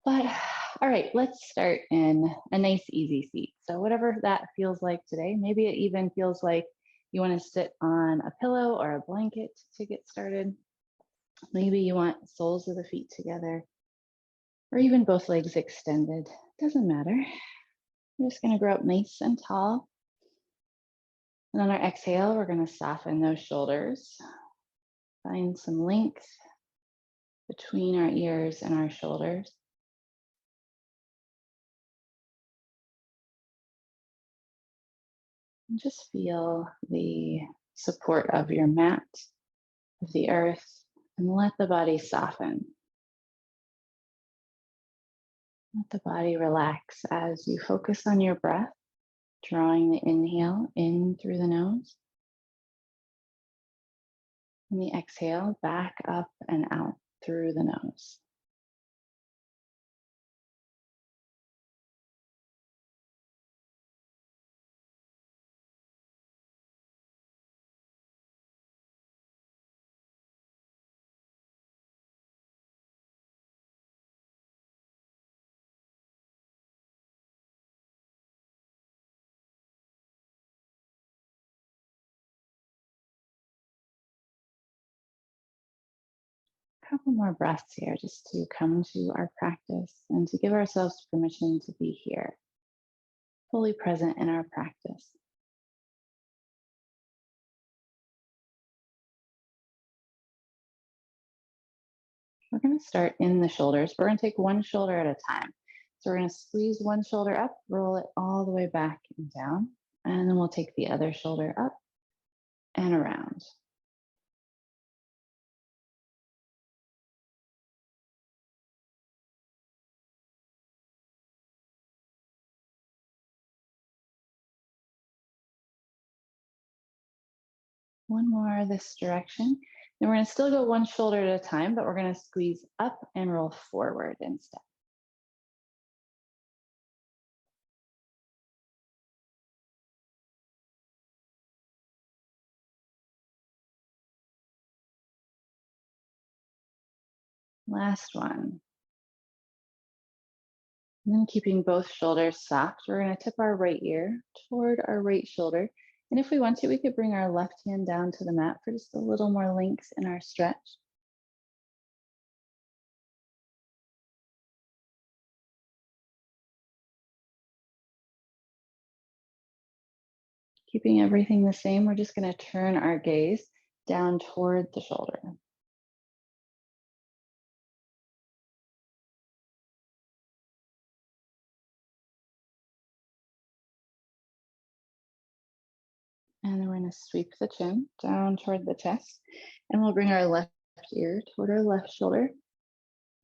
But all right, let's start in a nice, easy seat. So, whatever that feels like today, maybe it even feels like you want to sit on a pillow or a blanket to get started. Maybe you want soles of the feet together or even both legs extended. Doesn't matter. We're just going to grow up nice and tall. And on our exhale, we're going to soften those shoulders, find some length between our ears and our shoulders. And just feel the support of your mat, of the earth, and let the body soften. Let the body relax as you focus on your breath, drawing the inhale in through the nose, and the exhale back up and out through the nose. A couple more breaths here just to come to our practice and to give ourselves permission to be here, fully present in our practice. We're going to start in the shoulders. We're going to take one shoulder at a time. So we're going to squeeze one shoulder up, roll it all the way back and down, and then we'll take the other shoulder up and around. One more this direction. Then we're going to still go one shoulder at a time, but we're going to squeeze up and roll forward instead. Last one. And then keeping both shoulders soft, we're going to tip our right ear toward our right shoulder. And if we want to, we could bring our left hand down to the mat for just a little more length in our stretch. Keeping everything the same, we're just going to turn our gaze down toward the shoulder. And then we're going to sweep the chin down toward the chest. And we'll bring our left ear toward our left shoulder.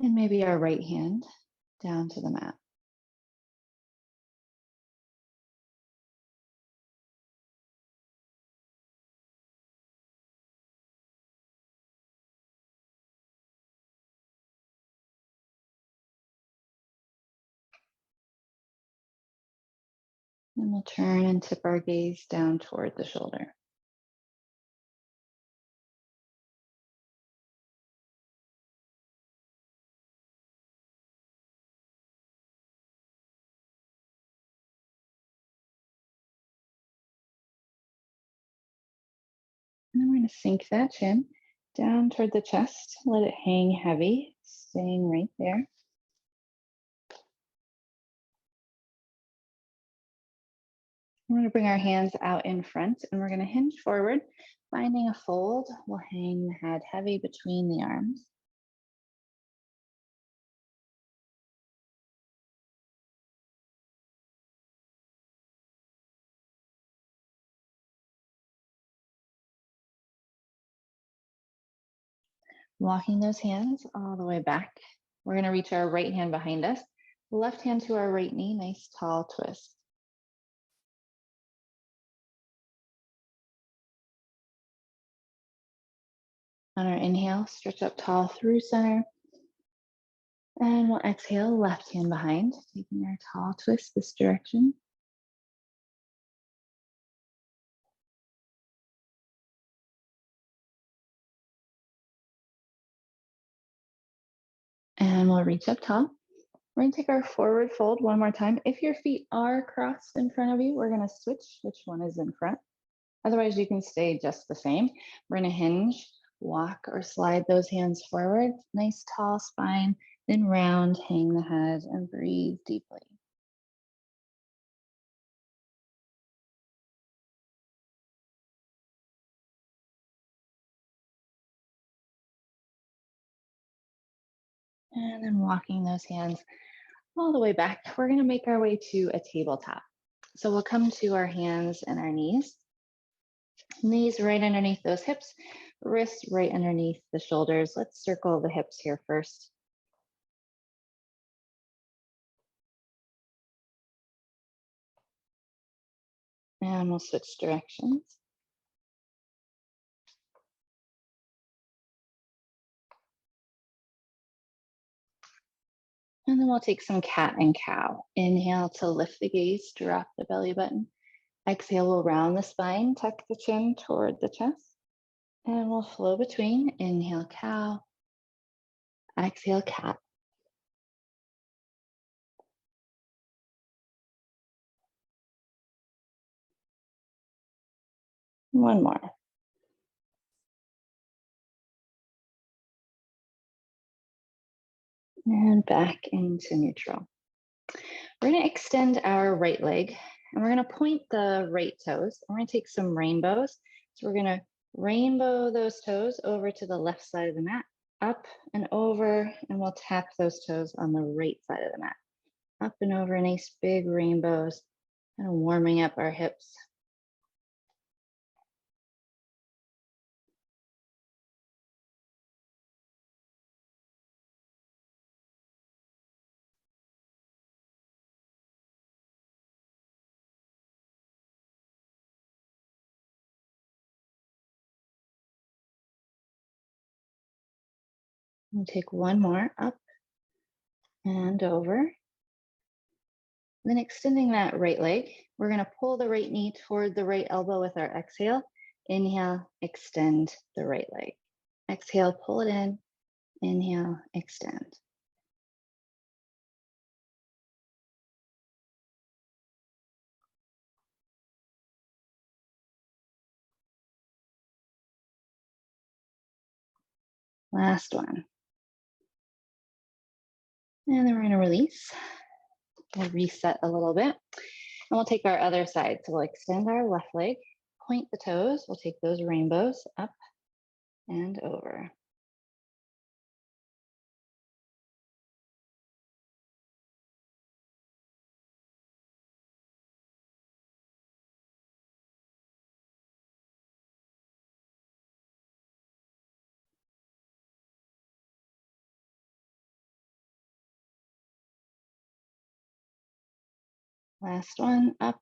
And maybe our right hand down to the mat. And we'll turn and tip our gaze down toward the shoulder. And then we're going to sink that chin down toward the chest. Let it hang heavy, staying right there. We're going to bring our hands out in front and we're going to hinge forward, finding a fold. We'll hang the head heavy between the arms. Walking those hands all the way back. We're going to reach our right hand behind us, left hand to our right knee, nice tall twist. On our inhale, stretch up tall through center. And we'll exhale, left hand behind, taking our tall twist this direction. And we'll reach up tall. We're gonna take our forward fold one more time. If your feet are crossed in front of you, we're gonna switch which one is in front. Otherwise, you can stay just the same. We're gonna hinge, walk or slide those hands forward. Nice tall spine, then round, hang the head and breathe deeply. And then walking those hands all the way back. We're gonna make our way to a tabletop. So we'll come to our hands and our knees. Knees right underneath those hips, wrists right underneath the shoulders. Let's circle the hips here first. And we'll switch directions. And then we'll take some cat and cow. Inhale to lift the gaze, drop the belly button. Exhale, we'll round the spine, tuck the chin toward the chest. And we'll flow between. Inhale, cow. Exhale, cat. One more. And back into neutral. We're going to extend our right leg and we're going to point the right toes. We're going to take some rainbows. So we're going to rainbow those toes over to the left side of the mat, up and over, and we'll tap those toes on the right side of the mat. Up and over, nice big rainbows, kind of warming up our hips. We'll take one more up and over. Then extending that right leg, we're going to pull the right knee toward the right elbow with our exhale. Inhale, extend the right leg. Exhale, pull it in. Inhale, extend. Last one. And then we're going to release. We'll reset a little bit. And we'll take our other side. So we'll extend our left leg, point the toes. We'll take those rainbows up and over. Last one, up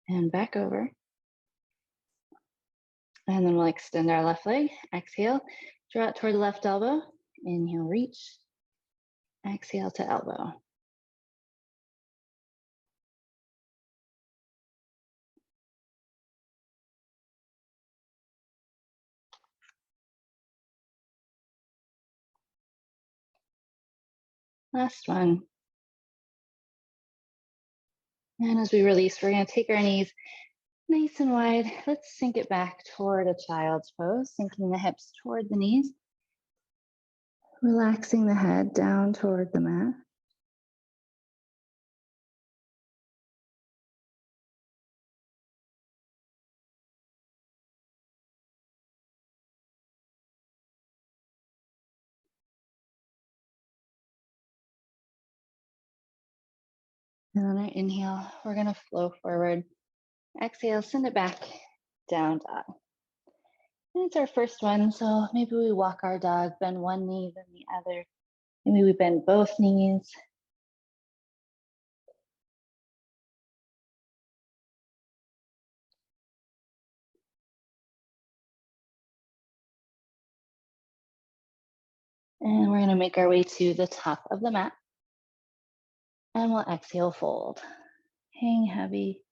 and back over. And then we'll extend our left leg. Exhale, draw it toward the left elbow. Inhale, reach. Exhale to elbow. Last one. And as we release, we're going to take our knees nice and wide. Let's sink it back toward a child's pose, sinking the hips toward the knees. Relaxing the head down toward the mat. And on our inhale, we're going to flow forward. Exhale, send it back, down dog. And it's our first one, so maybe we walk our dog, bend one knee, then the other. Maybe we bend both knees. And we're going to make our way to the top of the mat. And we'll exhale, fold. Hang heavy.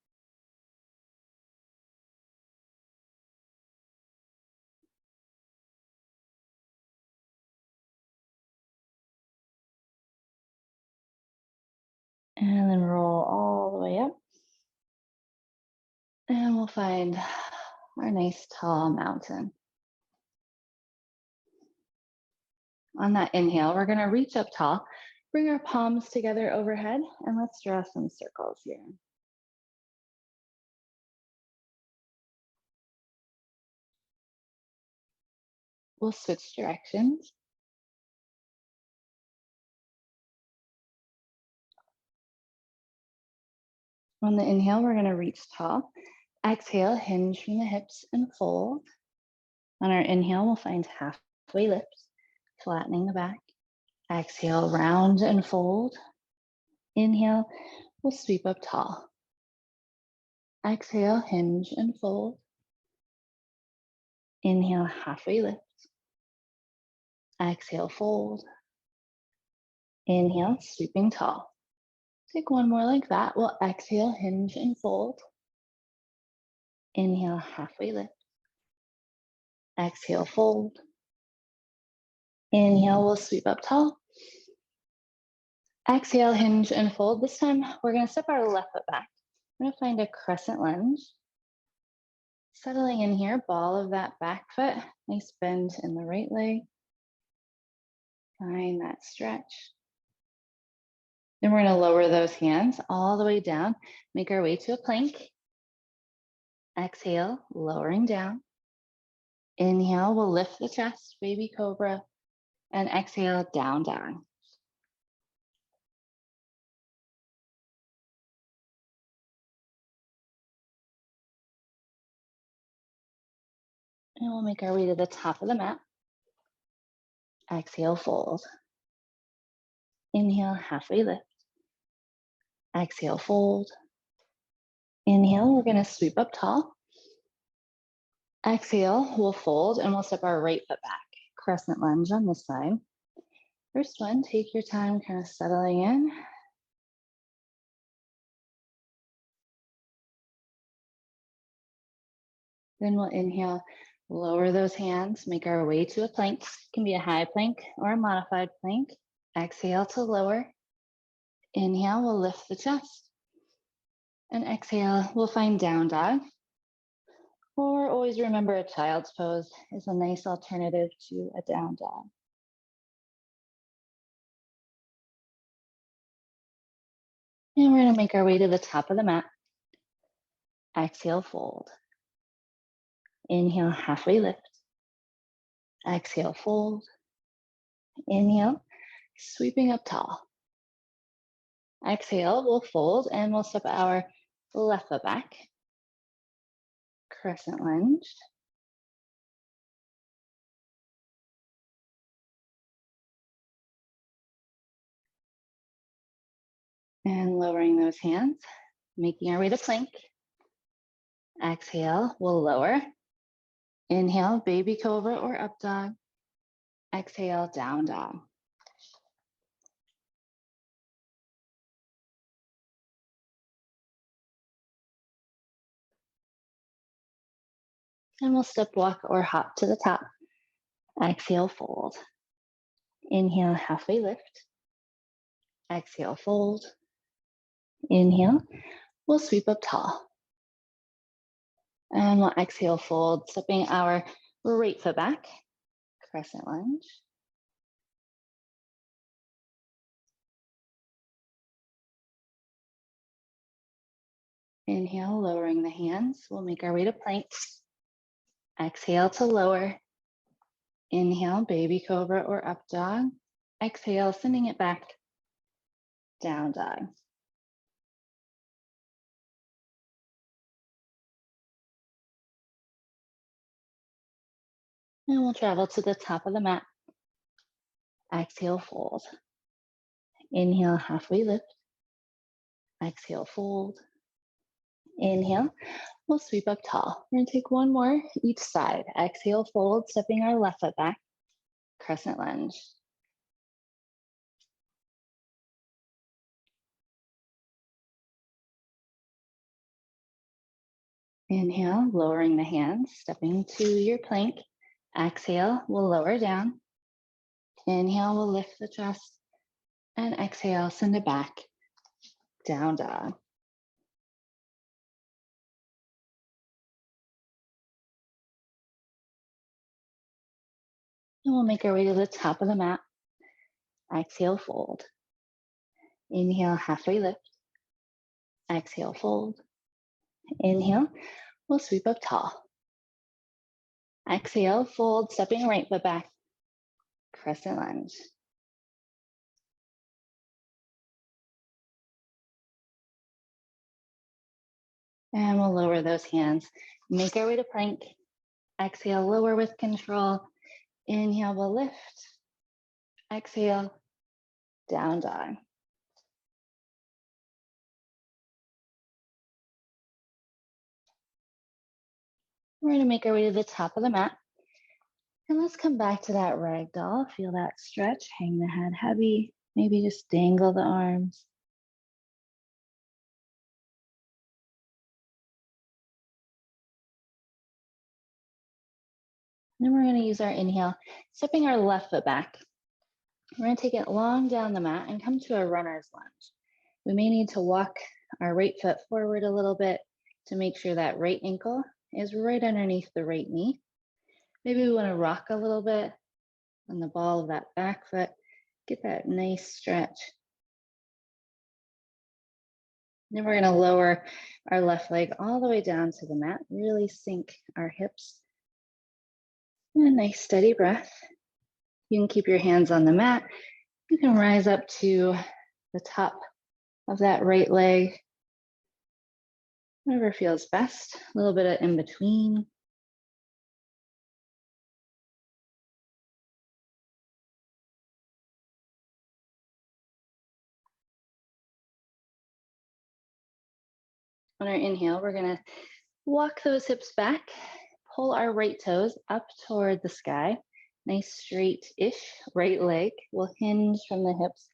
And then roll all the way up. And we'll find our nice tall mountain. On that inhale, we're going to reach up tall, bring our palms together overhead, and let's draw some circles here. We'll switch directions. On the inhale, we're going to reach tall. Exhale, hinge from the hips and fold. On our inhale, we'll find halfway lift, flattening the back. Exhale, round and fold. Inhale, we'll sweep up tall. Exhale, hinge and fold. Inhale, halfway lift. Exhale, fold. Inhale, sweeping tall. Take one more like that. We'll exhale, hinge and fold. Inhale, halfway lift. Exhale, fold. Inhale, we'll sweep up tall. Exhale, hinge and fold. This time, we're going to step our left foot back. We're going to find a crescent lunge. Settling in here, ball of that back foot. Nice bend in the right leg. Find that stretch. Then we're going to lower those hands all the way down. Make our way to a plank. Exhale, lowering down. Inhale, we'll lift the chest, baby cobra. And exhale, down dog. And we'll make our way to the top of the mat. Exhale, fold. Inhale, halfway lift. Exhale, fold. Inhale, we're going to sweep up tall. Exhale, we'll fold and we'll step our right foot back. Crescent lunge on this side. First one, take your time kind of settling in. Then we'll inhale, lower those hands, make our way to a plank. It can be a high plank or a modified plank. Exhale to lower. Inhale, we'll lift the chest. And exhale, we'll find down dog. Or always remember a child's pose is a nice alternative to a down dog. And we're going to make our way to the top of the mat. Exhale, fold. Inhale, halfway lift. Exhale, fold. Inhale, sweeping up tall. Exhale, we'll fold and we'll step our left foot back. Crescent lunge. And lowering those hands, making our way to plank. Exhale, we'll lower. Inhale, baby cobra or up dog. Exhale, down dog. And we'll step walk or hop to the top. Exhale, fold. Inhale, halfway lift. Exhale, fold. Inhale, we'll sweep up tall. And we'll exhale, fold, stepping our right foot back. Crescent lunge. Inhale, lowering the hands. We'll make our way to plank. Exhale to lower. Inhale, baby cobra or up dog. Exhale, sending it back, down dog. And we'll travel to the top of the mat. Exhale, fold. Inhale, halfway lift. Exhale, fold. Inhale, we'll sweep up tall. We're gonna take one more each side. Exhale, fold, stepping our left foot back. Crescent lunge. Inhale, lowering the hands, stepping to your plank. Exhale, we'll lower down. Inhale, we'll lift the chest. And exhale, send it back, down dog. And we'll make our way to the top of the mat. Exhale, fold. Inhale, halfway lift. Exhale, fold. Inhale, we'll sweep up tall. Exhale, fold, stepping right foot back. Crescent lunge. And we'll lower those hands. Make our way to plank. Exhale, lower with control. Inhale, we'll lift. Exhale, down dog. We're going to make our way to the top of the mat. And let's come back to that ragdoll. Feel that stretch, hang the head heavy. Maybe just dangle the arms. Then we're going to use our inhale, stepping our left foot back. We're going to take it long down the mat and come to a runner's lunge. We may need to walk our right foot forward a little bit to make sure that right ankle is right underneath the right knee. Maybe we want to rock a little bit on the ball of that back foot, get that nice stretch. Then we're going to lower our left leg all the way down to the mat, really sink our hips. And a nice steady breath. You can keep your hands on the mat. You can rise up to the top of that right leg. Whatever feels best, a little bit of in between. On our inhale, we're gonna walk those hips back, pull our right toes up toward the sky. Nice straight-ish right leg will hinge from the hips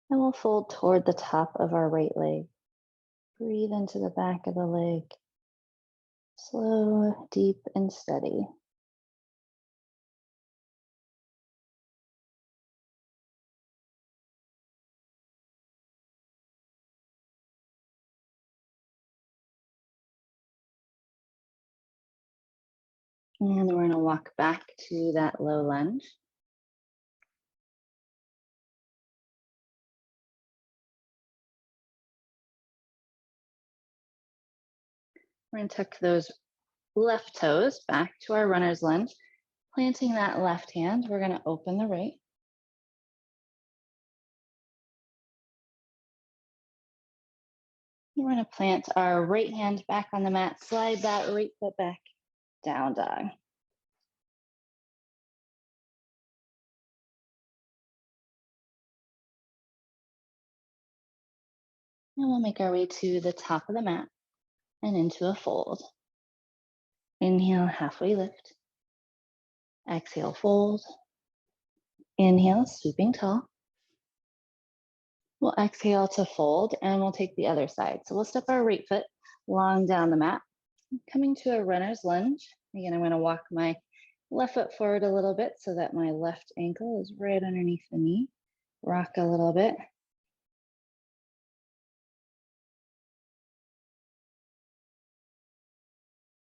and we'll fold toward the top of our right leg. Breathe into the back of the leg. Slow, deep, and steady. And we're gonna walk back to that low lunge. We're gonna tuck those left toes back to our runner's lunge. Planting that left hand, we're gonna open the right. We're gonna plant our right hand back on the mat, slide that right foot back, down dog. And we'll make our way to the top of the mat and into a fold. Inhale, halfway lift. Exhale, fold. Inhale, sweeping tall. We'll exhale to fold and we'll take the other side. So we'll step our right foot long down the mat, coming to a runner's lunge. Again, I'm gonna walk my left foot forward a little bit so that my left ankle is right underneath the knee. Rock a little bit.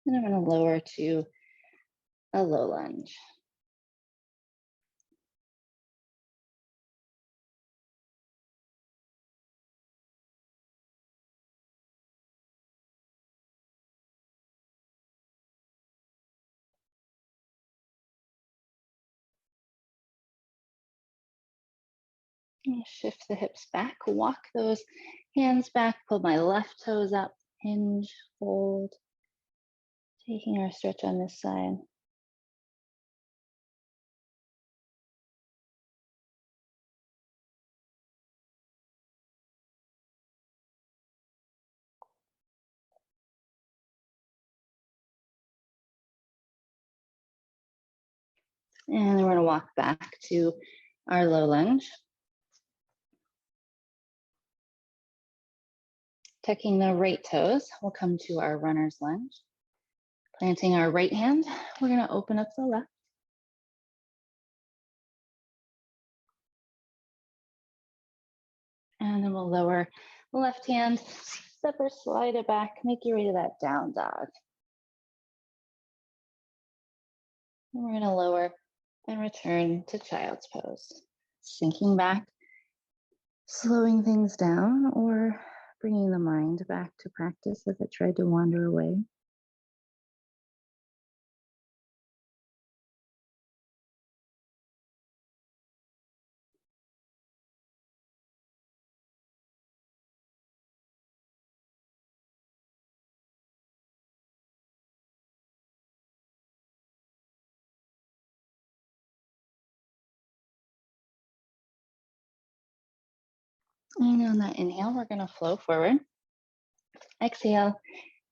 And I'm gonna lower to a low lunge. Shift the hips back, walk those hands back, pull my left toes up, hinge, fold. Taking our stretch on this side. And then we're gonna walk back to our low lunge. Tucking the right toes, we'll come to our runner's lunge. Planting our right hand, we're gonna open up the left. And then we'll lower Left hand, step or slide it back, make your way to that down dog. And we're gonna lower and return to child's pose. Sinking back, slowing things down, or bringing the mind back to practice if it tried to wander away. And on that inhale, we're gonna flow forward. Exhale,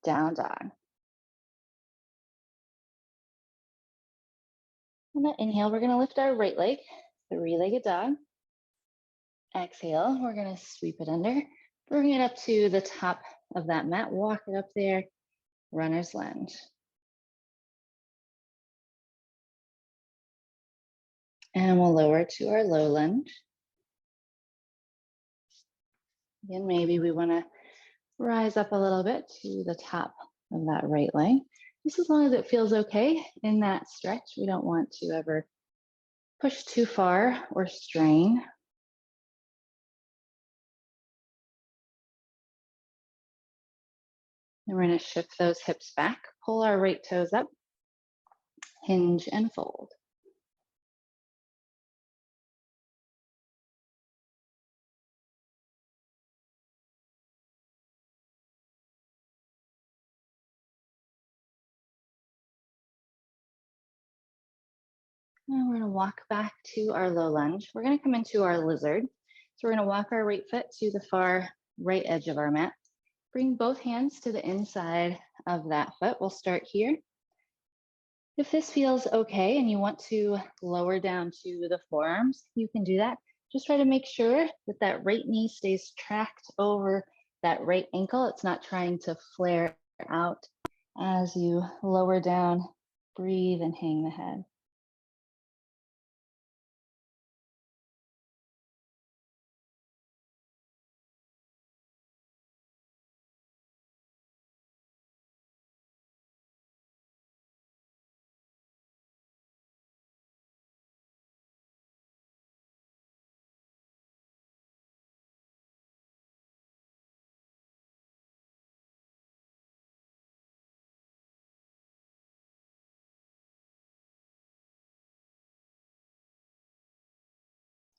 down dog. On that inhale, we're gonna lift our right leg, three-legged dog. Exhale, we're gonna sweep it under, bring it up to the top of that mat, walk it up there, runner's lunge. And we'll lower to our low lunge. Again, maybe we wanna rise up a little bit to the top of that right leg. Just as long as it feels okay in that stretch. We don't want to ever push too far or strain. And we're gonna shift those hips back, pull our right toes up, hinge and fold. And we're gonna walk back to our low lunge. We're gonna come into our lizard. So we're gonna walk our right foot to the far right edge of our mat. Bring both hands to the inside of that foot. We'll start here. If this feels okay and you want to lower down to the forearms, you can do that. Just try to make sure that that right knee stays tracked over that right ankle. It's not trying to flare out as you lower down, breathe and hang the head.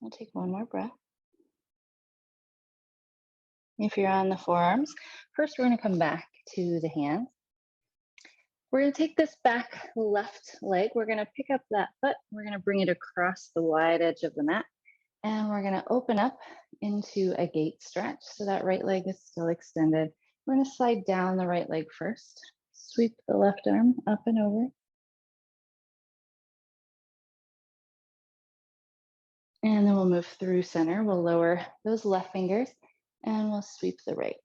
I'll take one more breath. If you're on the forearms, first we're gonna come back to the hands. We're gonna take this back left leg. We're gonna pick up that foot. We're gonna bring it across the wide edge of the mat. And we're gonna open up into a gate stretch. So that right leg is still extended. We're gonna slide down the right leg first. Sweep the left arm up and over. And then we'll move through center. We'll lower those left fingers and we'll sweep the right.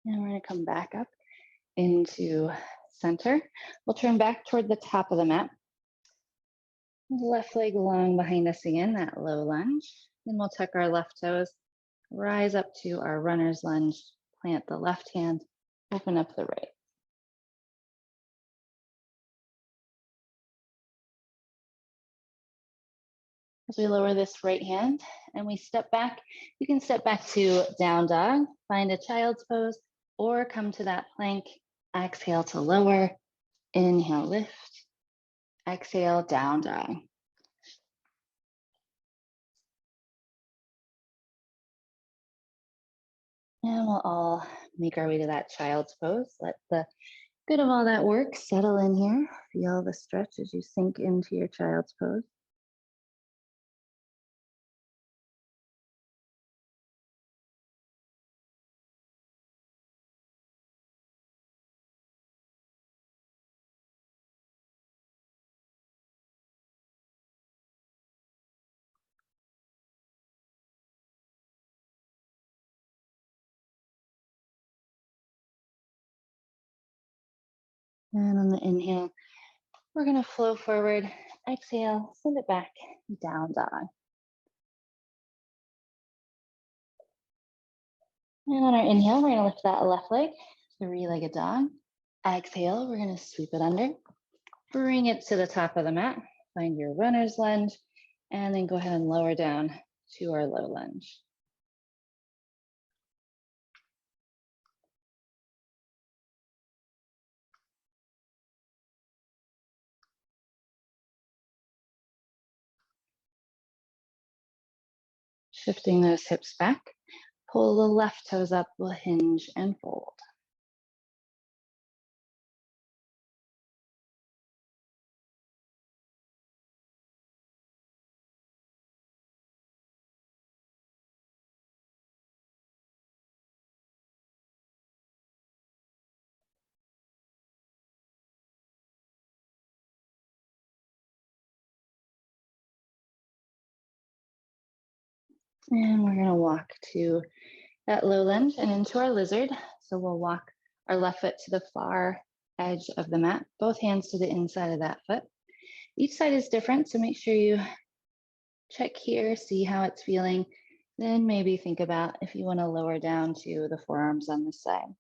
And we're gonna come back up into center. We'll turn back toward the top of the mat. Left leg long behind us again, that low lunge. Then we'll tuck our left toes, rise up to our runner's lunge, plant the left hand, open up the right. As we lower this right hand and we step back, you can step back to down dog, find a child's pose, or come to that plank. Exhale to lower, inhale, lift, exhale, down dog. And we'll all make our way to that child's pose. Let the good of all that work settle in here. Feel the stretch as you sink into your child's pose. And on the inhale, We're gonna flow forward, exhale, send it back, down dog. And on our inhale, we're gonna lift that left leg, three-legged dog. Exhale, we're gonna sweep it under, bring it to the top of the mat, find your runner's lunge, and then go ahead and lower down to our low lunge. Shifting those hips back, pull the left toes up, we'll hinge and fold. And we're gonna walk to that low lunge and into our lizard. So we'll walk our left foot to the far edge of the mat, both hands to the inside of that foot. Each side is different, so make sure you check here, see how it's feeling. Then maybe think about if you want to lower down to the forearms on this side.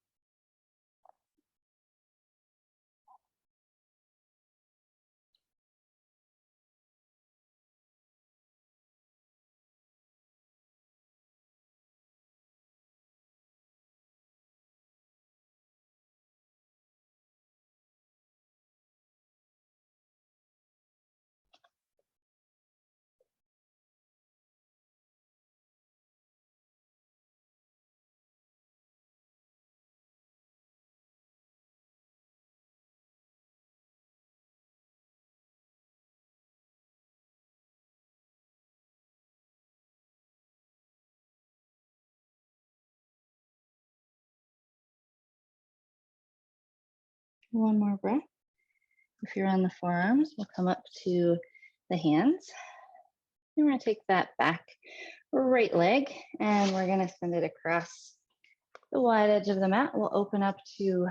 One more breath. If you're on the forearms, we'll come up to the hands. And we're going to take that back right leg and we're going to send it across the wide edge of the mat. We'll open up to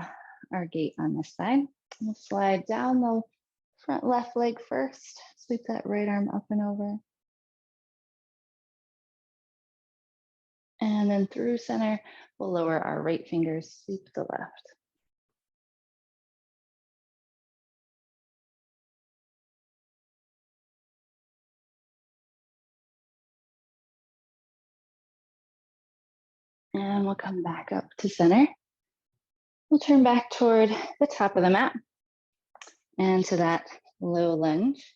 our gate on this side. We'll slide down the front left leg first. Sweep that right arm up and over. And then through center, we'll lower our right fingers, sweep the left. And we'll come back up to center. We'll turn back toward the top of the mat and to that low lunge.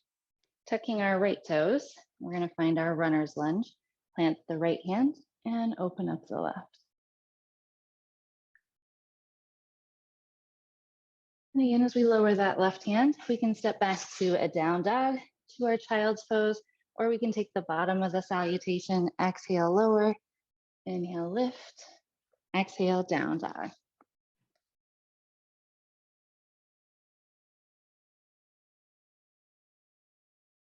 Tucking our right toes, we're going to find our runner's lunge. Plant the right hand and open up the left. And again, as we lower that left hand, we can step back to a down dog, to our child's pose, or we can take the bottom of the salutation, exhale, lower, inhale, lift, exhale, down dog.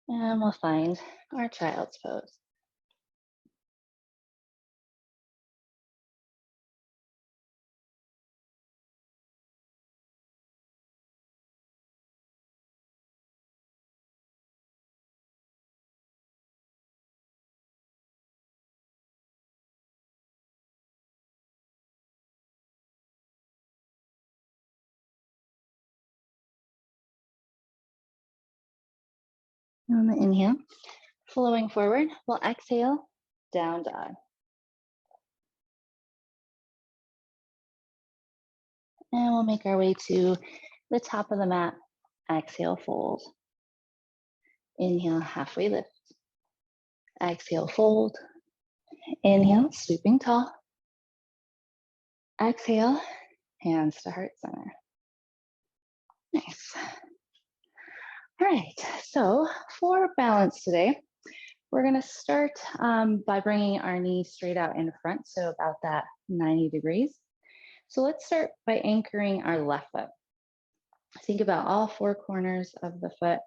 And we'll find our child's pose. On the inhale, flowing forward, we'll exhale, down dog. And we'll make our way to the top of the mat, exhale, fold. Inhale, halfway lift. Exhale, fold. Inhale, sweeping tall. Exhale, hands to heart center. Nice. All right, so for balance today, we're gonna start by bringing our knees straight out in front, so about that 90 degrees. So let's start by anchoring our left foot. Think about all four corners of the foot.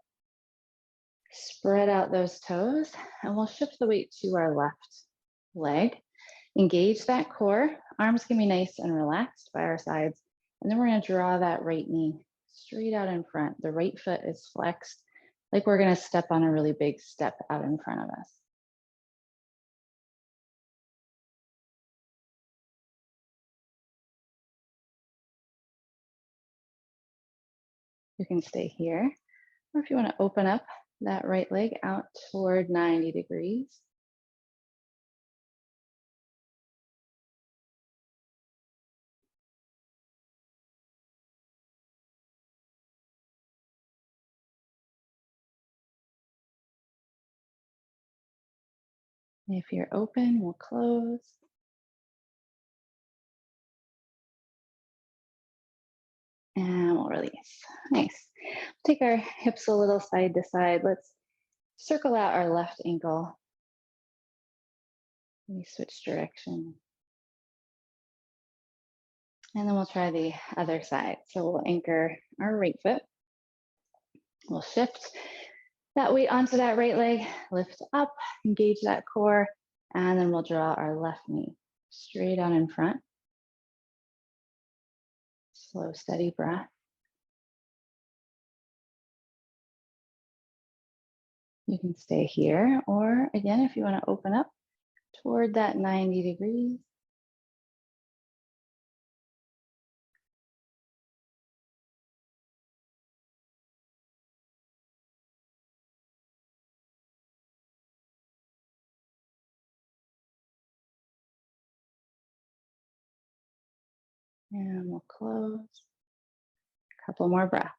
Spread out those toes, and we'll shift the weight to our left leg. Engage that core. Arms can be nice and relaxed by our sides. And then we're going to draw that right knee straight out in front. The right foot is flexed, like we're gonna step on a really big step out in front of us. You can stay here, or if you want to open up that right leg out toward 90 degrees. If you're open, we'll close. And we'll release. Nice. Take our hips a little side to side. Let's circle out our left ankle. Let me switch direction. And then we'll try the other side. So we'll anchor our right foot. We'll shift that weight onto that right leg, lift up, engage that core, and then we'll draw our left knee straight out in front. Slow, steady breath. You can stay here, or again, if you want to open up toward that 90 degrees. And we'll close. A couple more breaths.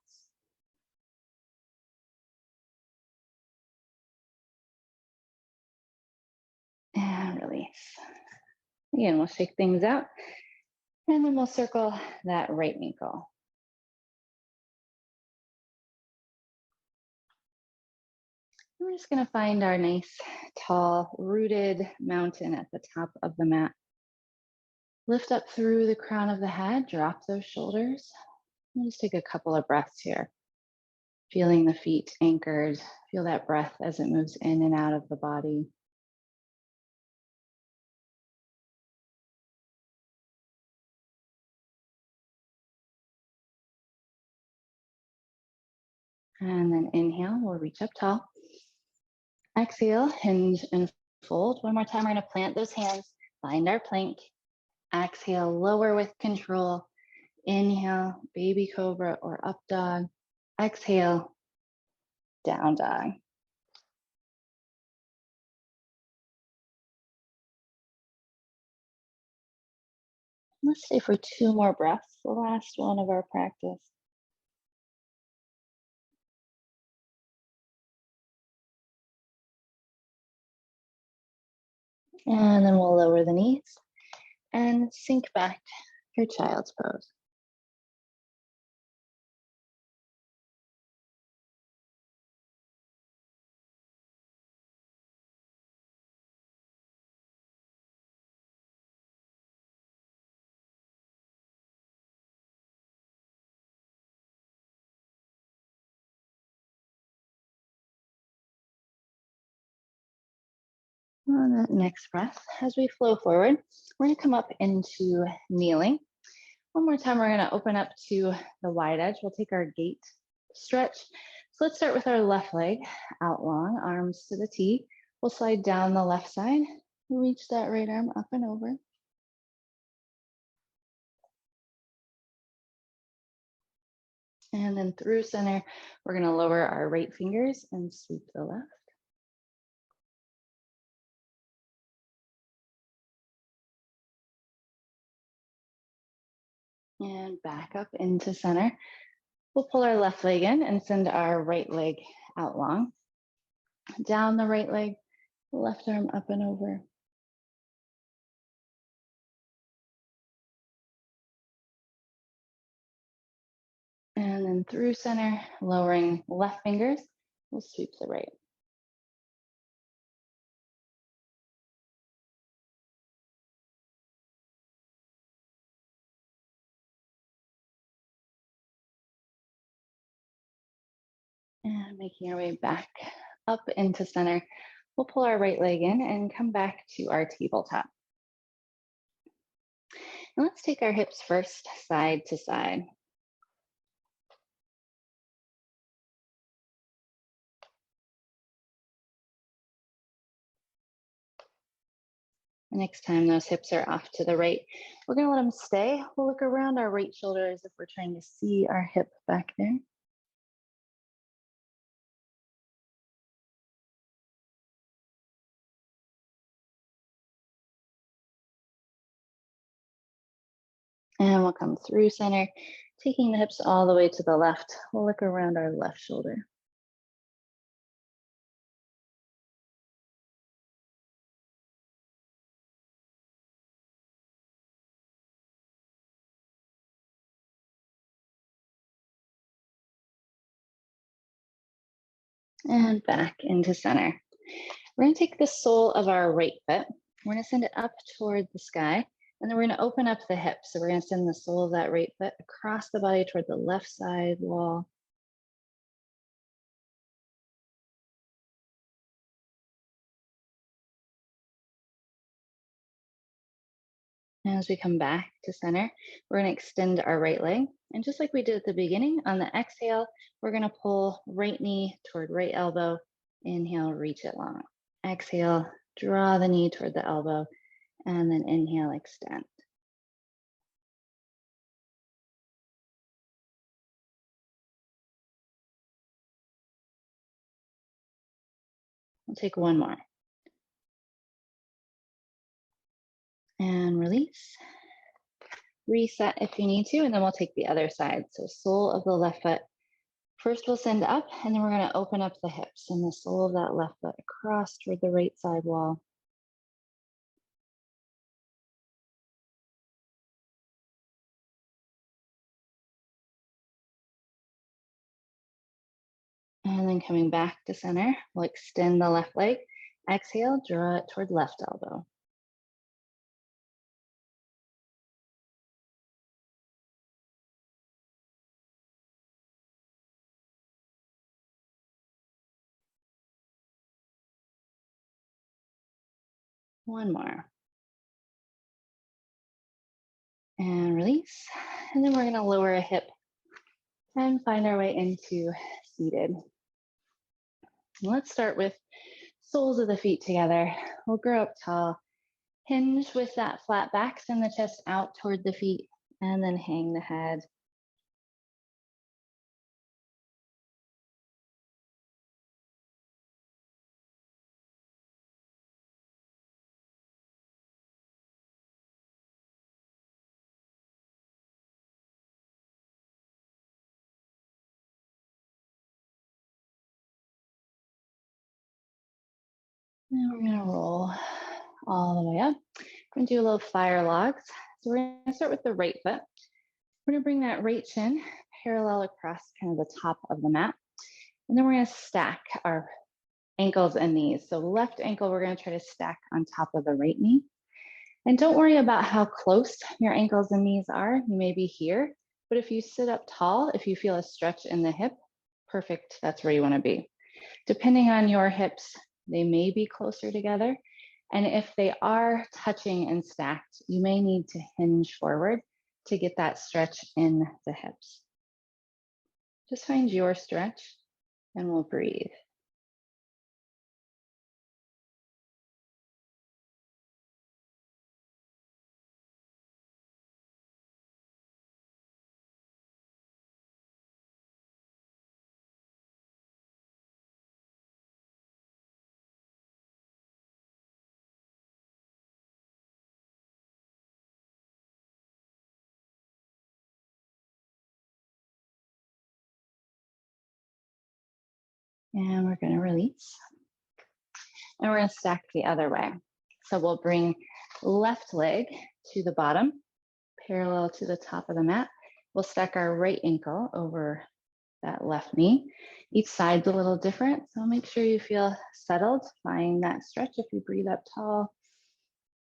And release. Again, we'll shake things out. And then we'll circle that right ankle. We're just going to find our nice, tall, rooted mountain at the top of the mat. Lift up through the crown of the head, drop those shoulders. We'll just take a couple of breaths here. Feeling the feet anchored. Feel that breath as it moves in and out of the body. And then inhale, we'll reach up tall. Exhale, hinge and fold. One more time, we're gonna plant those hands, find our plank. Exhale, lower with control. Inhale, baby cobra or up dog. Exhale, down dog. Let's stay for 2 more breaths, the last one of our practice. And then we'll lower the knees and sink back your child's pose. On that next breath, as we flow forward, we're gonna come up into kneeling. One more time, we're gonna open up to the wide edge. We'll take our gate stretch. So let's start with our left leg out long, arms to the T. We'll slide down the left side, reach that right arm up and over. And then through center, we're gonna lower our right fingers and sweep the left. And back up into center. We'll pull our left leg in and send our right leg out long. Down the right leg, left arm up and over. And then through center, lowering left fingers, we'll sweep the right. And making our way back up into center. We'll pull our right leg in and come back to our tabletop. And let's take our hips first, side to side. Next time those hips are off to the right, we're going to let them stay. We'll look around our right shoulder as if we're trying to see our hip back there. And we'll come through center, taking the hips all the way to the left. We'll look around our left shoulder. And back into center. We're going to take the sole of our right foot. We're going to send it up toward the sky. And then we're going to open up the hips. So we're going to send the sole of that right foot across the body toward the left side wall. And as we come back to center, we're going to extend our right leg. And just like we did at the beginning, on the exhale, we're going to pull right knee toward right elbow. Inhale, reach it long. Exhale, draw the knee toward the elbow. And then inhale, extend. We'll take one more. And release. Reset if you need to, and then we'll take the other side. So sole of the left foot. First we'll send up, and then we're going to open up the hips and the sole of that left foot across toward the right side wall. And then coming back to center, we'll extend the left leg. Exhale, draw it toward left elbow. One more. And release. And then we're going to lower a hip and find our way into seated. Let's start with soles of the feet together. We'll grow up tall. Hinge with that flat back, send the chest out toward the feet, and then hang the head. And we're gonna roll all the way up. We're gonna do a little fire logs. So we're gonna start with the right foot. We're gonna bring that right shin parallel across kind of the top of the mat. And then we're gonna stack our ankles and knees. So left ankle, we're gonna try to stack on top of the right knee. And don't worry about how close your ankles and knees are. You may be here, but if you sit up tall, if you feel a stretch in the hip, perfect, that's where you wanna be. Depending on your hips, they may be closer together. And if they are touching and stacked, you may need to hinge forward to get that stretch in the hips. Just find your stretch and we'll breathe. And we're gonna release. And we're gonna stack the other way. So we'll bring left leg to the bottom, parallel to the top of the mat. We'll stack our right ankle over that left knee. Each side's a little different, so make sure you feel settled. Find that stretch if you breathe up tall.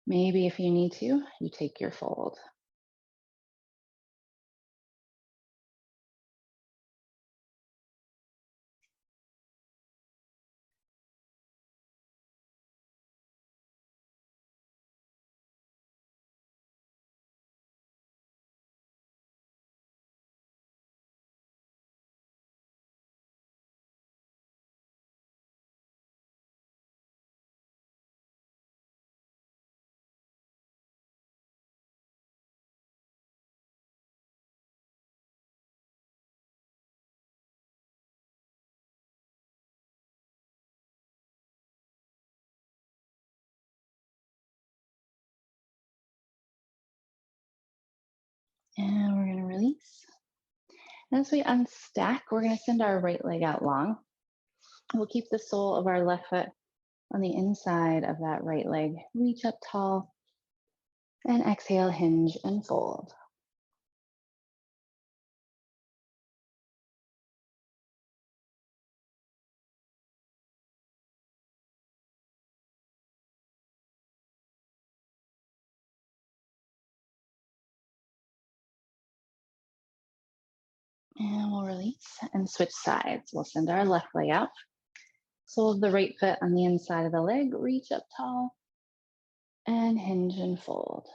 Maybe if you need to, you take your fold. And we're going to release. As we unstack, we're going to send our right leg out long. We'll keep the sole of our left foot on the inside of that right leg. Reach up tall and exhale, hinge and fold. And we'll release and switch sides. We'll send our left leg out. Sole of the right foot on the inside of the leg. Reach up tall and hinge and fold.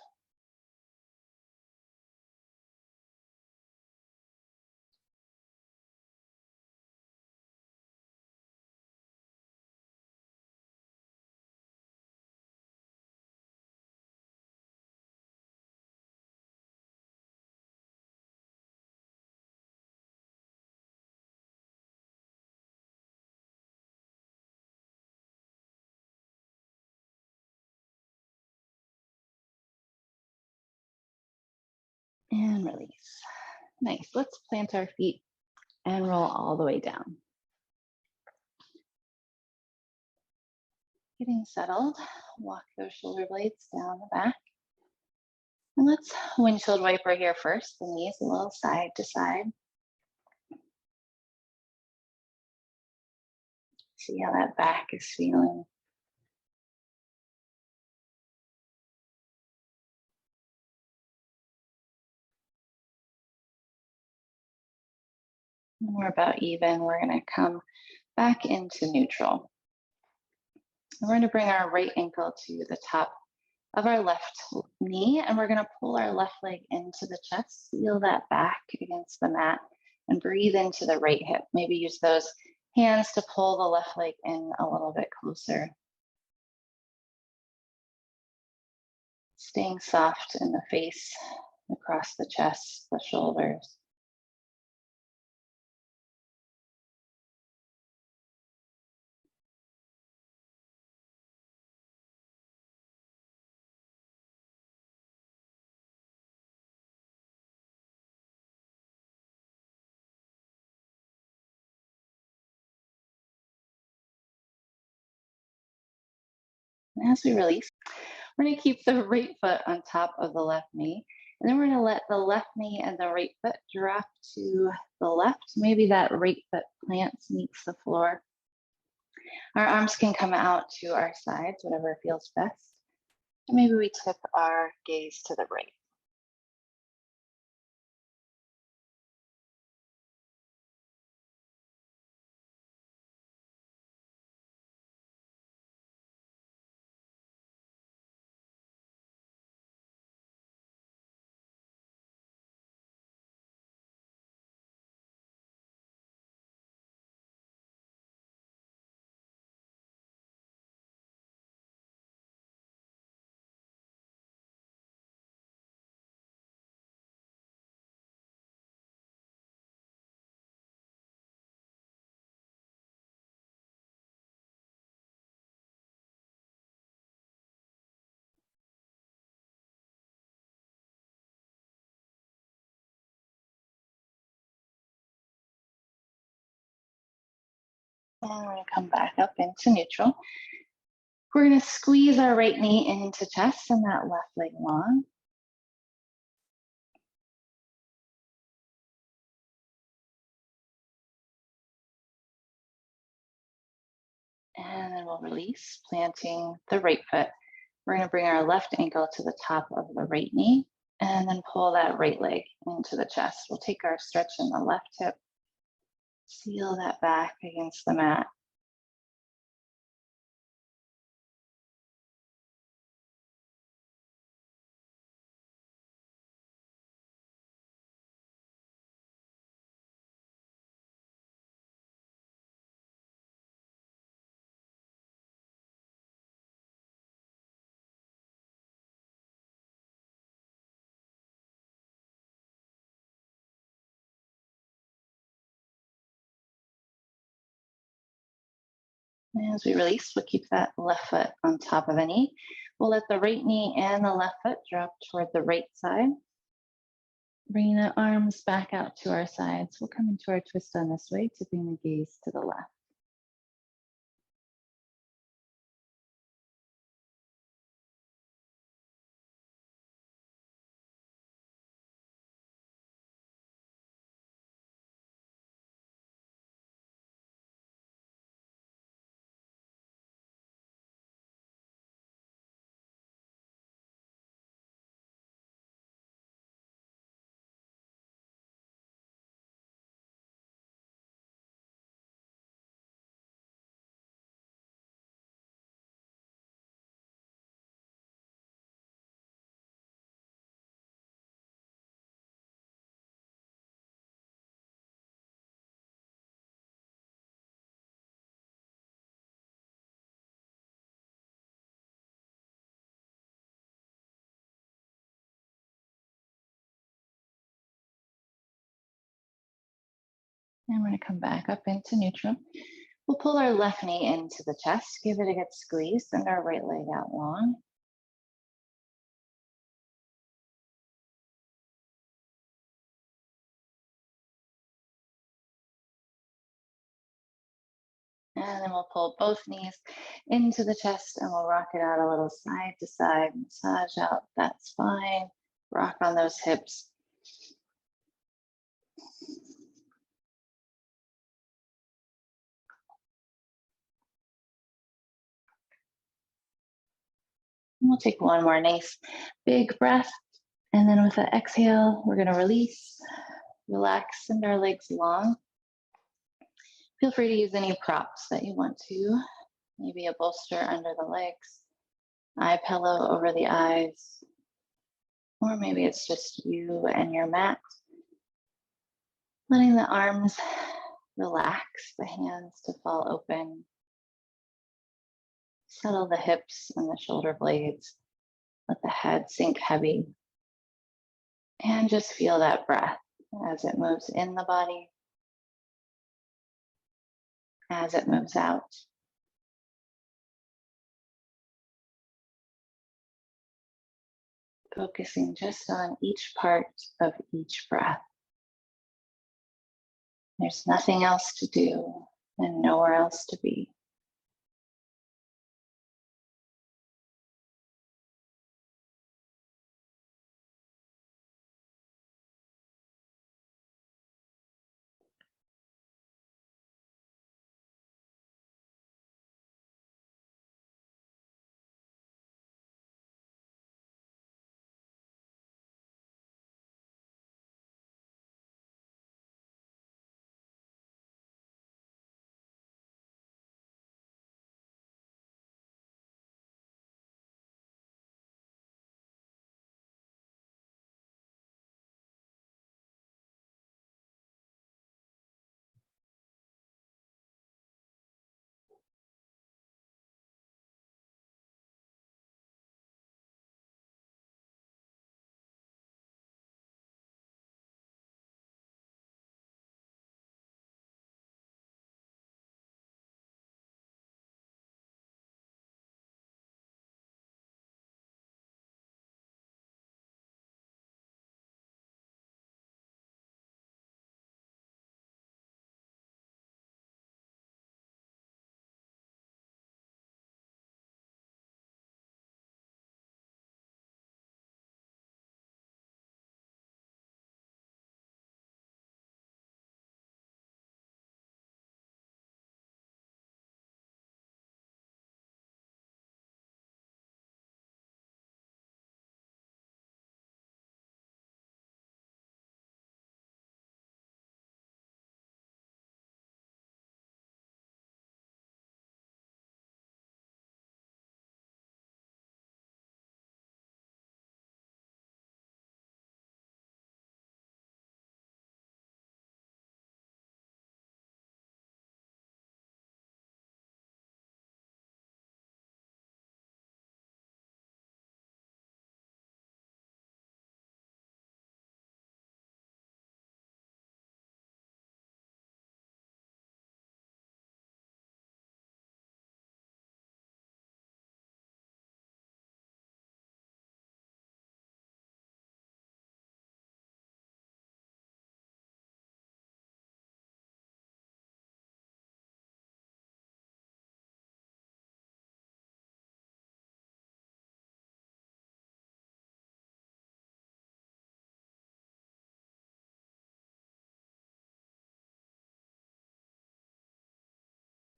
And release. Nice. Let's plant our feet and roll all the way down. Getting settled, walk those shoulder blades down the back. And let's windshield wiper here first, the knees a little side to side. See how that back is feeling. When we're about even, we're going to come back into neutral. We're going to bring our right ankle to the top of our left knee, and we're going to pull our left leg into the chest. Feel that back against the mat and breathe into the right hip. Maybe use those hands to pull the left leg in a little bit closer. Staying soft in the face, across the chest, the shoulders. And as we release, we're going to keep the right foot on top of the left knee. And then we're going to let the left knee and the right foot drop to the left. Maybe that right foot plants, meets the floor. Our arms can come out to our sides, whatever feels best. And maybe we tip our gaze to the right. And we're going to come back up into neutral. We're going to squeeze our right knee into chest and that left leg long. And then we'll release, planting the right foot. We're going to bring our left ankle to the top of the right knee and then pull that right leg into the chest. We'll take our stretch in the left hip, seal that back against the mat. And as we release, we'll keep that left foot on top of the knee. We'll let the right knee and the left foot drop toward the right side. Bringing the arms back out to our sides. We'll come into our twist on this way, tipping the gaze to the left. And we're going to come back up into neutral. We'll pull our left knee into the chest, give it a good squeeze, send our right leg out long. And then we'll pull both knees into the chest and we'll rock it out a little side to side, massage out that spine, rock on those hips. And we'll take one more nice big breath. And then with the exhale, we're going to release, relax, send our legs long. Feel free to use any props that you want to. Maybe a bolster under the legs, eye pillow over the eyes, or maybe it's just you and your mat. Letting the arms relax, the hands to fall open. Settle the hips and the shoulder blades. Let the head sink heavy. And just feel that breath as it moves in the body, as it moves out. Focusing just on each part of each breath. There's nothing else to do and nowhere else to be.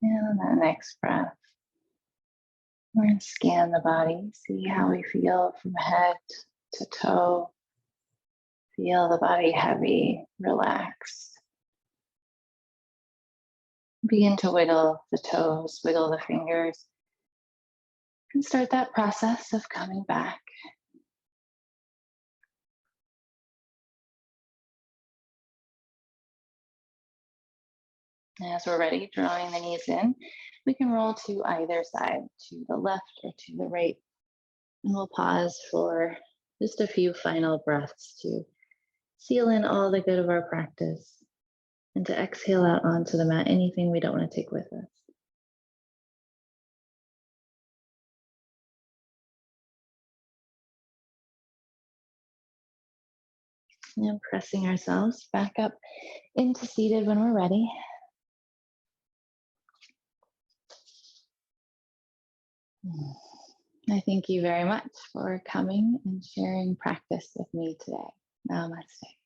And that next breath, we're going to scan the body, see how we feel from head to toe. Feel the body heavy, relaxed. Begin to wiggle the toes, wiggle the fingers, and start that process of coming back. As we're ready, drawing the knees in, we can roll to either side, to the left or to the right. And we'll pause for just a few final breaths to seal in all the good of our practice and to exhale out onto the mat anything we don't want to take with us. And pressing ourselves back up into seated when we're ready. I thank you very much for coming and sharing practice with me today. Namaste.